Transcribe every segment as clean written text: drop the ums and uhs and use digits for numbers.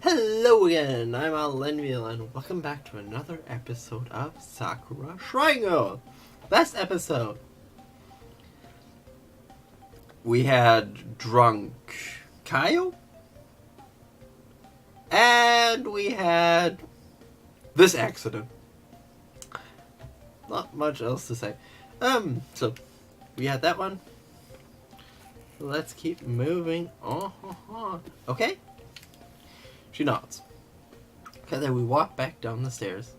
Hello again, I'm Alenville, and welcome back to another episode of Sakura Shrine. Last episode, we had drunk Kaio, and we had this accident. Not much else to say. So, we had that one. Let's keep moving on. Okay? She nods. Okay, then we walk back down the stairs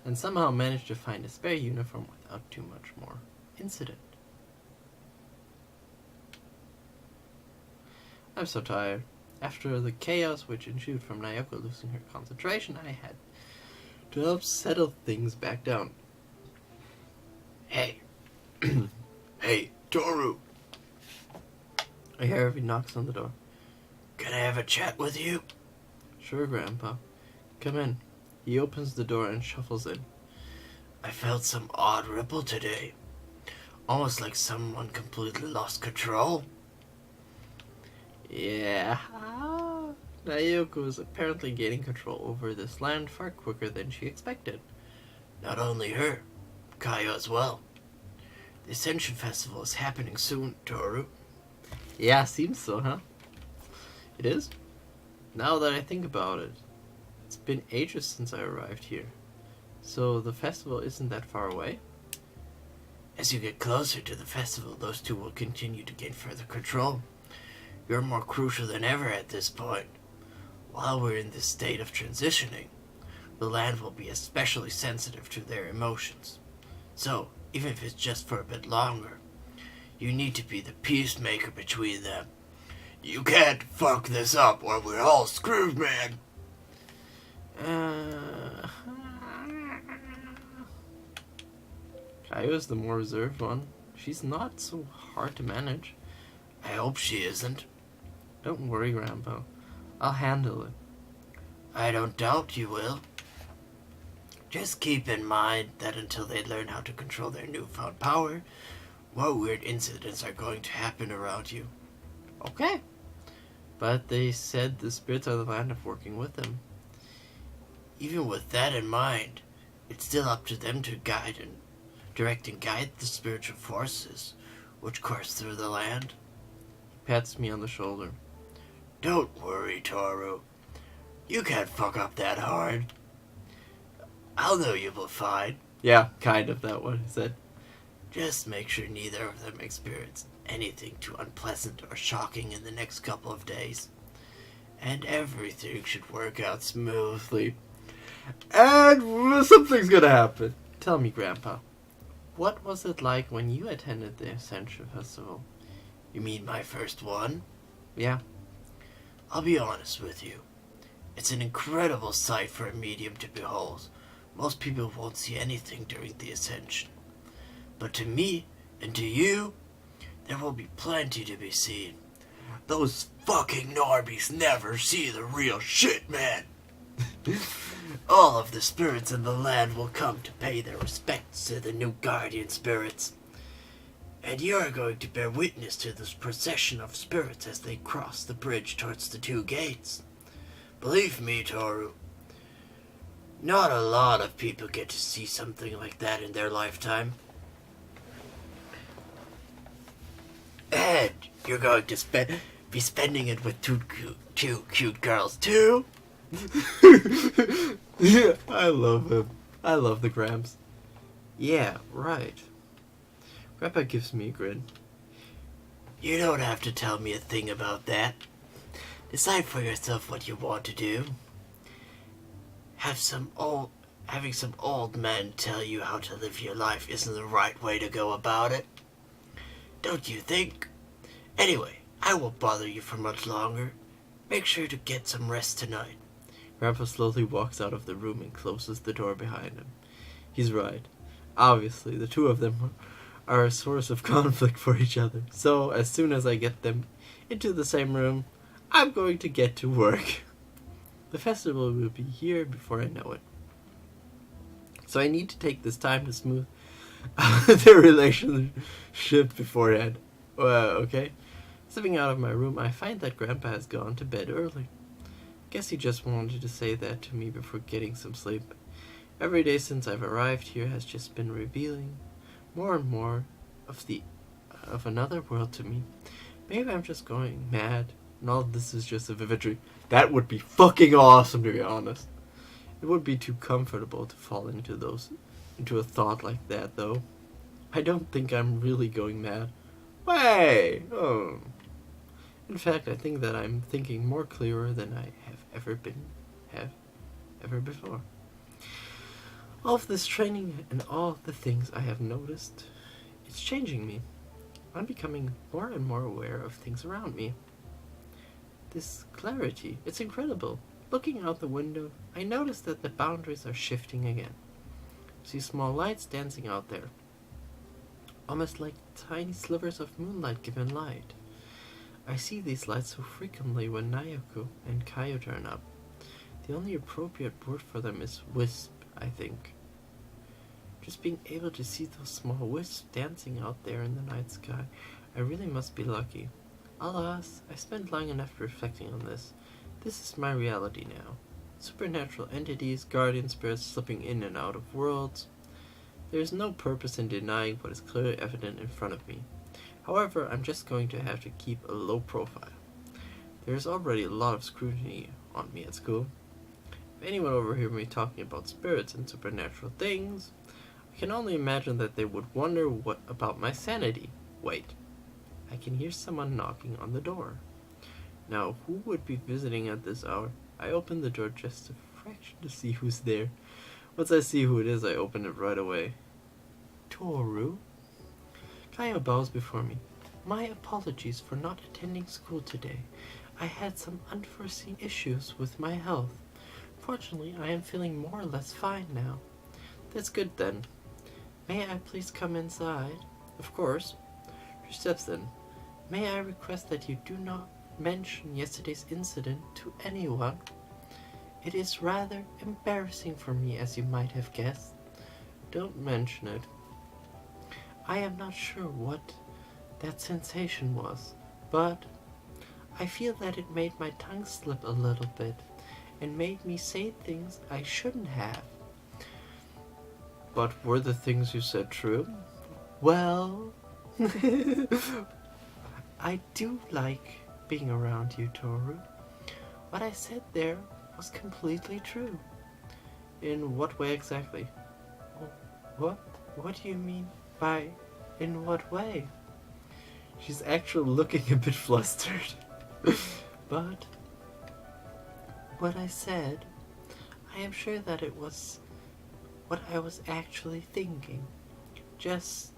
and somehow manage to find a spare uniform without too much more incident. I'm so tired. After the chaos which ensued from Nayoko losing her concentration, I had to help settle things back down. Hey. Hey, Toru. I hear he knocks on the door. Can I have a chat with you? Sure, Grandpa. Come in. He opens the door and shuffles in. I felt some odd ripple today. Almost like someone completely lost control. Yeah. Nayoko is apparently gaining control over this land far quicker than she expected. Not only her, Kaio as well. The Ascension Festival is happening soon, Toru. Yeah, seems so, huh? It is? Now that I think about it, it's been ages since I arrived here. So the festival isn't that far away? As you get closer to the festival, those two will continue to gain further control. You're more crucial than ever at this point. While we're in this state of transitioning, the land will be especially sensitive to their emotions. So, even if it's just for a bit longer, you need to be the peacemaker between them. You can't fuck this up or we're all screwed, man. Kaio's the more reserved one. She's not so hard to manage. I hope she isn't. Don't worry, Grandpa. I'll handle it. I don't doubt you will. Just keep in mind that until they learn how to control their newfound power, more weird incidents are going to happen around you. Okay. But they said the spirits are the land of working with them. Even with that in mind, it's still up to them to direct and guide the spiritual forces which course through the land. He pats me on the shoulder. Don't worry, Toru. You can't fuck up that hard. I'll know you will fine. Yeah, kind of that one, he said. Just make sure neither of them experience anything too unpleasant or shocking in the next couple of days. And everything should work out smoothly. And something's gonna happen. Tell me, Grandpa, what was it like when you attended the Ascension Festival? You mean my first one? Yeah. I'll be honest with you. It's an incredible sight for a medium to behold. Most people won't see anything during the Ascension. But to me, and to you, there will be plenty to be seen. Those fucking normies never see the real shit, man. All of the spirits in the land will come to pay their respects to the new guardian spirits. And you are going to bear witness to this procession of spirits as they cross the bridge towards the two gates. Believe me, Toru, not a lot of people get to see something like that in their lifetime. And you're going to be spending it with two cute girls, too? Yeah, I love him. I love the Gramps. Yeah, right. Grandpa gives me a grin. You don't have to tell me a thing about that. Decide for yourself what you want to do. Having some old men tell you how to live your life isn't the right way to go about it. Don't you think? Anyway, I won't bother you for much longer. Make sure to get some rest tonight. Grandpa slowly walks out of the room and closes the door behind him. He's right. Obviously, the two of them are a source of conflict for each other. So, as soon as I get them into the same room, I'm going to get to work. The festival will be here before I know it. So I need to take this time to smooth their relationship beforehand. Okay? Stepping out of my room, I find that Grandpa has gone to bed early. Guess he just wanted to say that to me before getting some sleep. Every day since I've arrived here has just been revealing more and more of another world to me. Maybe I'm just going mad, and all this is just a vivid dream. That would be fucking awesome, to be honest. It would be too comfortable to fall into a thought like that, though. I don't think I'm really going mad. Way! Oh. In fact, I think that I'm thinking more clearer than I have ever before. All of this training and all the things I have noticed, it's changing me. I'm becoming more and more aware of things around me. This clarity, it's incredible. Looking out the window, I notice that the boundaries are shifting again. I see small lights dancing out there, almost like tiny slivers of moonlight given light. I see these lights so frequently when Naoko and Kaio turn up. The only appropriate word for them is wisp, I think. Just being able to see those small wisps dancing out there in the night sky, I really must be lucky. Alas, I spent long enough reflecting on this. This is my reality now. Supernatural entities, guardian spirits slipping in and out of worlds. There is no purpose in denying what is clearly evident in front of me. However, I'm just going to have to keep a low profile. There is already a lot of scrutiny on me at school. If anyone overheard me talking about spirits and supernatural things, I can only imagine that they would wonder what about my sanity. Wait, I can hear someone knocking on the door. Now, who would be visiting at this hour? I open the door just a fraction to see who's there. Once I see who it is, I open it right away. Toru? Kaio bows before me. My apologies for not attending school today. I had some unforeseen issues with my health. Fortunately, I am feeling more or less fine now. That's good then. May I please come inside? Of course. She steps in. May I request that you do not mention yesterday's incident to anyone? It is rather embarrassing for me, as you might have guessed. Don't mention it. I am not sure what that sensation was, but I feel that it made my tongue slip a little bit and made me say things I shouldn't have. But were the things you said true? Well, I do like being around you, Toru. What I said there was completely true. In what way exactly? What? What do you mean by in what way? She's actually looking a bit flustered. But what I said, I am sure that it was what I was actually thinking. Just.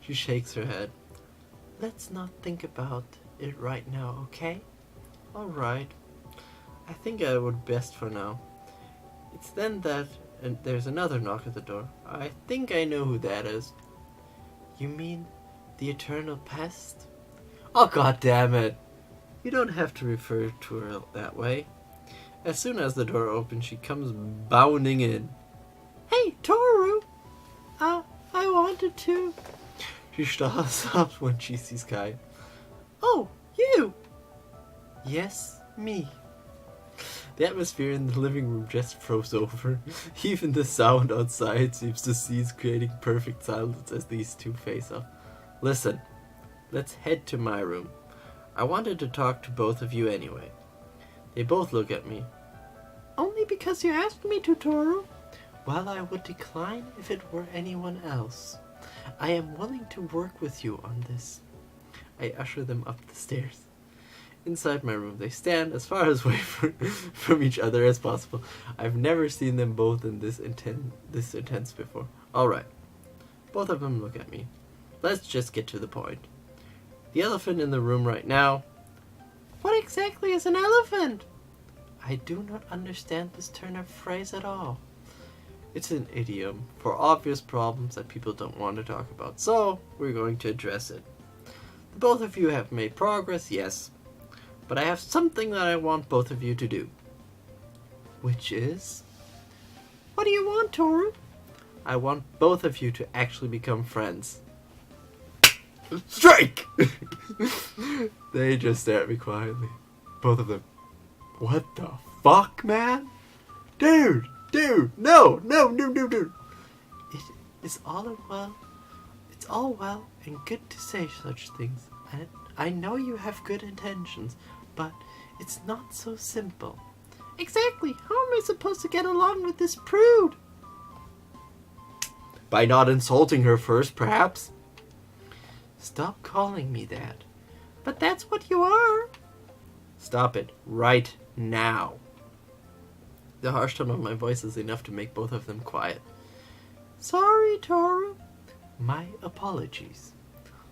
She shakes her head. Let's not think about it right now, okay? Alright. I think I would best for now. It's then that and there's another knock at the door. I think I know who that is. You mean the eternal pest? Oh, god damn it. You don't have to refer to her that way. As soon as the door opens, she comes bounding in. Hey, Toru! I wanted to... She starts up when she sees Kai. Oh, you! Yes, me. The atmosphere in the living room just froze over. Even the sound outside seems to cease, creating perfect silence as these two face off. Listen, let's head to my room. I wanted to talk to both of you anyway. They both look at me. Only because you asked me to, Toru? Well, I would decline if it were anyone else. I am willing to work with you on this. I usher them up the stairs. Inside my room, they stand as far away from each other as possible. I've never seen them both in this intense before. Alright. Both of them look at me. Let's just get to the point. The elephant in the room right now. What exactly is an elephant? I do not understand this turn of phrase at all. It's an idiom for obvious problems that people don't want to talk about, so we're going to address it. Both of you have made progress, yes, but I have something that I want both of you to do. Which is? What do you want, Toru? I want both of you to actually become friends. Strike! They just stare at me quietly. Both of them. What the fuck, man? Dude, no, dude. It's all well and good to say such things. And I know you have good intentions, but it's not so simple. Exactly. How am I supposed to get along with this prude? By not insulting her first, perhaps. Stop calling me that. But that's what you are. Stop it right now. The harsh tone of my voice is enough to make both of them quiet. Sorry, Toru. My apologies.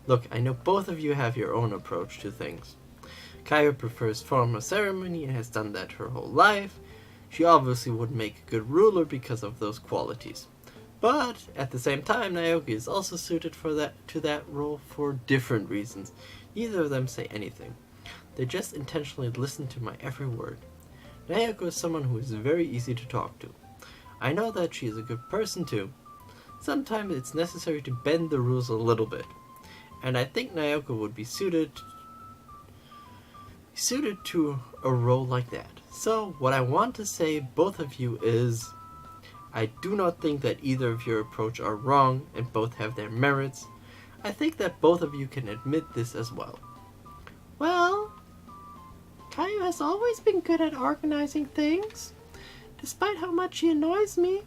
Look, I know both of you have your own approach to things. Kaio prefers formal ceremony and has done that her whole life. She obviously would make a good ruler because of those qualities. But at the same time, Naoki is also suited to that role for different reasons. Neither of them say anything. They just intentionally listen to my every word. Naoko is someone who is very easy to talk to. I know that she is a good person too. Sometimes it's necessary to bend the rules a little bit. And I think Naoko would be suited to a role like that. So, what I want to say, both of you, is I do not think that either of your approach are wrong and both have their merits. I think that both of you can admit this as well. Well, Kaio has always been good at organizing things. Despite how much he annoys me,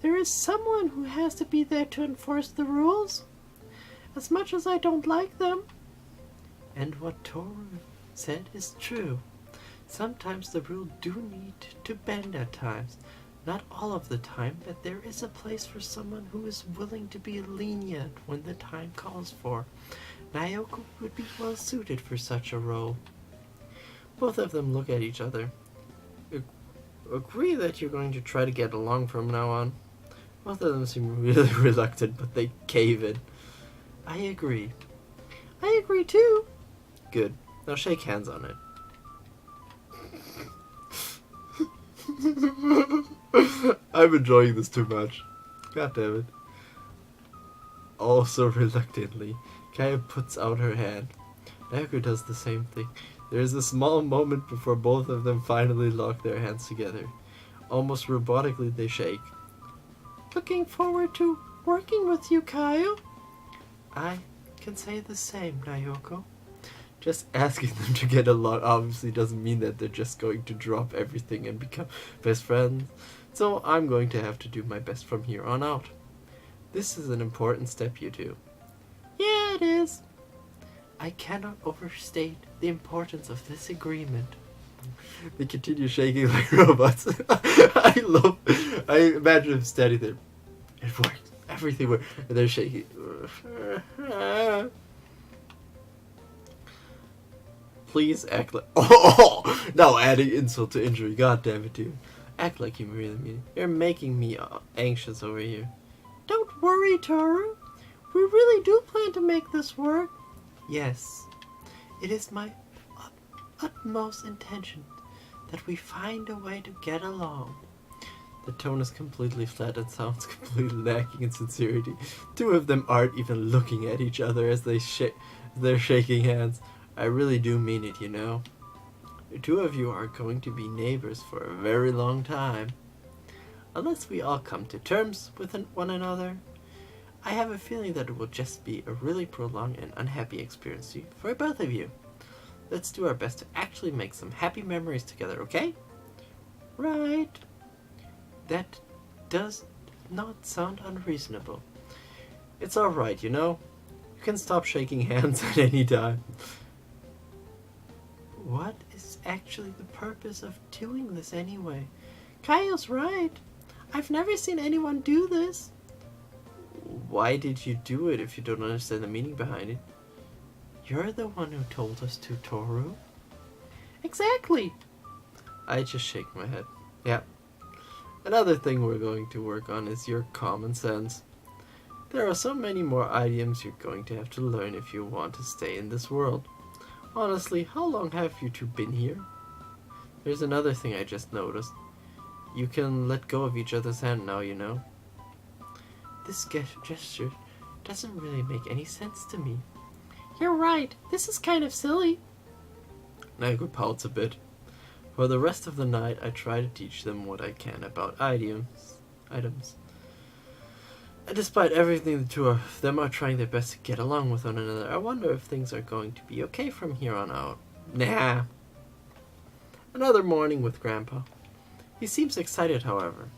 there is someone who has to be there to enforce the rules, as much as I don't like them. And what Toru said is true. Sometimes the rules do need to bend at times. Not all of the time, but there is a place for someone who is willing to be lenient when the time calls for. Naoko would be well suited for such a role. Both of them look at each other. Agree that you're going to try to get along from now on. Both of them seem really reluctant, but they cave in. I agree. I agree too. Good. Now shake hands on it. I'm enjoying this too much. God damn it. Also reluctantly, Kaya puts out her hand. Naoko does the same thing. There is a small moment before both of them finally lock their hands together. Almost robotically they shake. Looking forward to working with you, Kaio. I can say the same, Naoko. Just asking them to get along obviously doesn't mean that they're just going to drop everything and become best friends. So I'm going to have to do my best from here on out. This is an important step, you two. Yeah, it is. I cannot overstate the importance of this agreement. They continue shaking like robots. I imagine them standing there. It works. Everything works. And they're shaking. Please act like... Oh! Now adding insult to injury. God damn it, dude. Act like you really mean it. You're making me anxious over here. Don't worry, Toru. We really do plan to make this work. Yes. It is my utmost intention that we find a way to get along. The tone is completely flat and sounds completely lacking in sincerity. Two of them aren't even looking at each other as they're shaking hands. I really do mean it, you know. The two of you are going to be neighbors for a very long time. Unless we all come to terms with one another, I have a feeling that it will just be a really prolonged and unhappy experience for both of you. Let's do our best to actually make some happy memories together, okay? Right. That does not sound unreasonable. It's alright, you know. You can stop shaking hands at any time. What is actually the purpose of doing this anyway? Kaio's right. I've never seen anyone do this. Why did you do it if you don't understand the meaning behind it? You're the one who told us to, Toru. Exactly. I just shake my head. Yeah. Another thing we're going to work on is your common sense. There are so many more items you're going to have to learn if you want to stay in this world. Honestly, how long have you two been here? There's another thing I just noticed. You can let go of each other's hand now, you know. This gesture doesn't really make any sense to me. You're right. This is kind of silly. Naoko pouts a bit. For the rest of the night, I try to teach them what I can about items. And despite everything, the two of them are trying their best to get along with one another. I wonder if things are going to be okay from here on out. Nah. Another morning with Grandpa. He seems excited, however.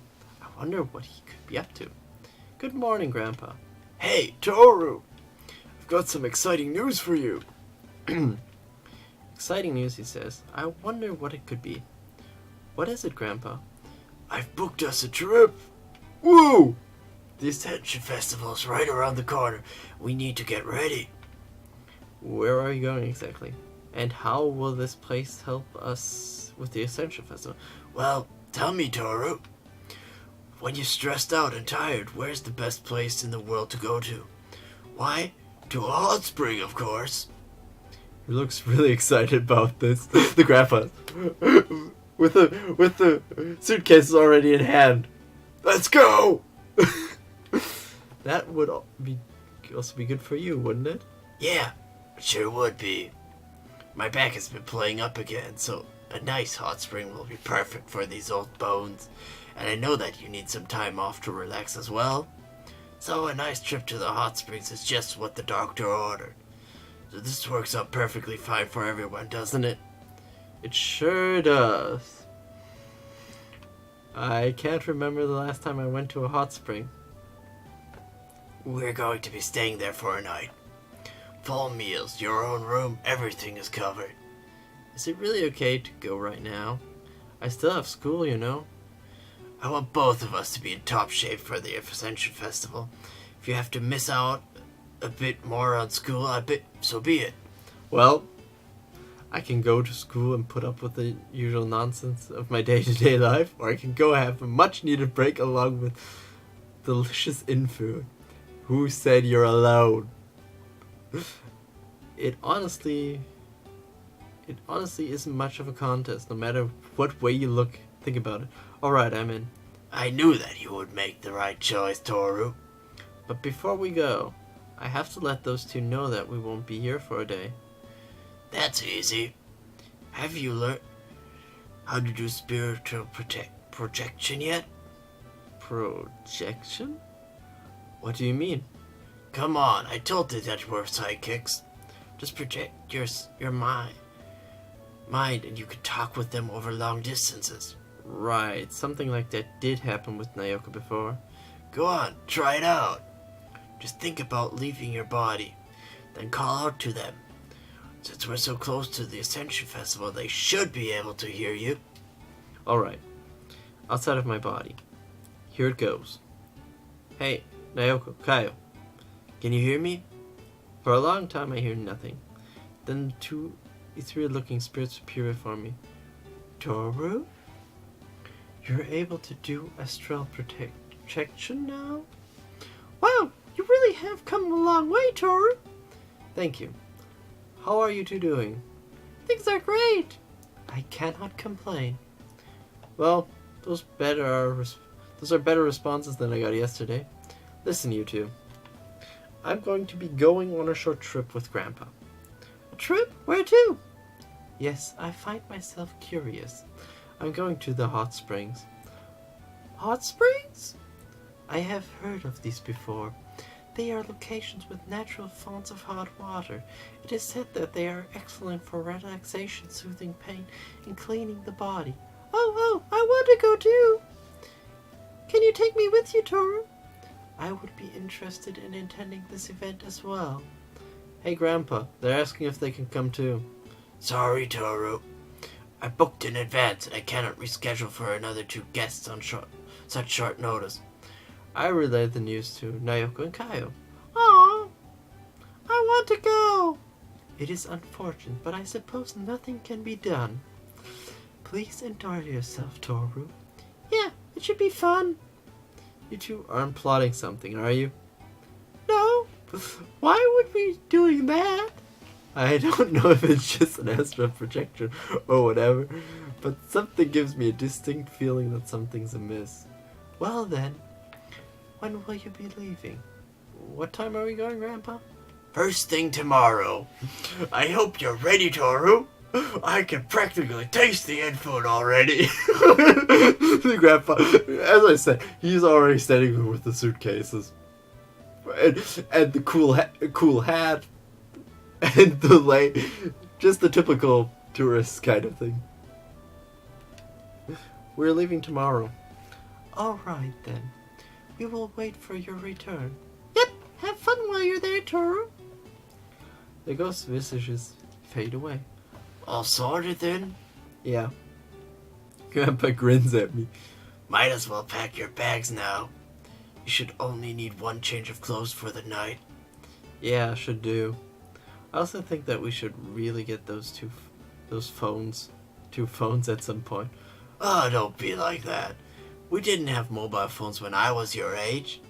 I wonder what he could be up to. Good morning, Grandpa. Hey, Toru! I've got some exciting news for you. Exciting news, he says. I wonder what it could be. What is it, Grandpa? I've booked us a trip. Woo! The Ascension Festival's right around the corner. We need to get ready. Where are you going exactly? And how will this place help us with the Ascension Festival? Well, tell me, Toru. When you're stressed out and tired, where's the best place in the world to go to? Why? To a hot spring, of course. He looks really excited about this. The Grandpa. with the suitcases already in hand. Let's go! That would also be good for you, wouldn't it? Yeah, it sure would be. My back has been playing up again, so a nice hot spring will be perfect for these old bones. And I know that you need some time off to relax as well. So a nice trip to the hot springs is just what the doctor ordered. So this works out perfectly fine for everyone, doesn't it? It sure does. I can't remember the last time I went to a hot spring. We're going to be staying there for a night. Full meals, your own room, everything is covered. Is it really okay to go right now? I still have school, you know. I want both of us to be in top shape for the Ascension Festival. If you have to miss out a bit more on school, so be it. Well, I can go to school and put up with the usual nonsense of my day-to-day life, or I can go have a much-needed break along with delicious food. Who said you're alone? It honestly isn't much of a contest, no matter what way you look. Think about it. Alright, I'm in. I knew that you would make the right choice, Toru. But before we go, I have to let those two know that we won't be here for a day. That's easy. Have you learned how to do spiritual projection yet? Projection? What do you mean? Come on, I told you that we're sidekicks. Just project your mind and you could talk with them over long distances. Right, something like that did happen with Naoka before. Go on, try it out. Just think about leaving your body, then call out to them. Since we're so close to the Ascension Festival, they should be able to hear you. Alright, outside of my body. Here it goes. Hey, Naoko, Kaio, can you hear me? For a long time I hear nothing. Then two ethereal-looking spirits appear before me. Toru? You're able to do astral projection now? Wow, you really have come a long way, Toru. Thank you. How are you two doing? Things are great. I cannot complain. Well, those are better responses than I got yesterday. Listen, you two. I'm going to be going on a short trip with Grandpa. A trip? Where to? Yes, I find myself curious. I'm going to the hot springs. Hot springs? I have heard of these before. They are locations with natural fountains of hot water. It is said that they are excellent for relaxation, soothing pain, and cleaning the body. Oh, I want to go too. Can you take me with you, Toru? I would be interested in attending this event as well. Hey, Grandpa, they're asking if they can come too. Sorry, Toru. I booked in advance and I cannot reschedule for another 2 guests on such short notice. I relayed the news to Naoko and Kaio. Aw, I want to go. It is unfortunate, but I suppose nothing can be done. Please enjoy yourself, Toru. Yeah, it should be fun. You two aren't plotting something, are you? No. Why would we be doing that? I don't know if it's just an astral projection or whatever, but something gives me a distinct feeling that something's amiss. Well then, when will you be leaving? What time are we going, Grandpa? First thing tomorrow. I hope you're ready, Toru. I can practically taste the info already. The grandpa, as I said, he's already standing there with the suitcases. And the cool hat. And the just the typical tourist kind of thing. We're leaving tomorrow. Alright then. We will wait for your return. Yep, have fun while you're there, Toru. The ghost visages fade away. All sorted then? Yeah. Grandpa grins at me. Might as well pack your bags now. You should only need one change of clothes for the night. Yeah, should do. I also think that we should really get those two phones at some point. Oh, don't be like that. We didn't have mobile phones when I was your age.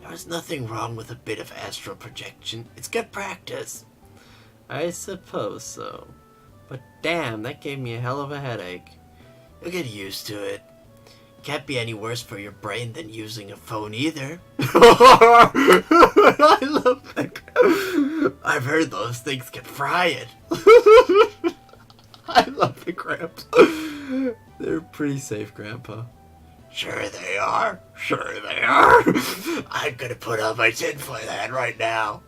There was nothing wrong with a bit of astral projection. It's good practice. I suppose so. But damn, that gave me a hell of a headache. You'll get used to it. Can't be any worse for your brain than using a phone either. I love that. I've heard those things can fry it. I love the Gramps. They're pretty safe, Grandpa. Sure they are. Sure they are. I'm gonna put on my tinfoil hat right now.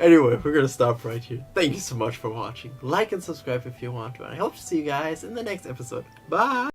Anyway, we're gonna stop right here. Thank you so much for watching. Like and subscribe if you want to, and I hope to see you guys in the next episode. Bye!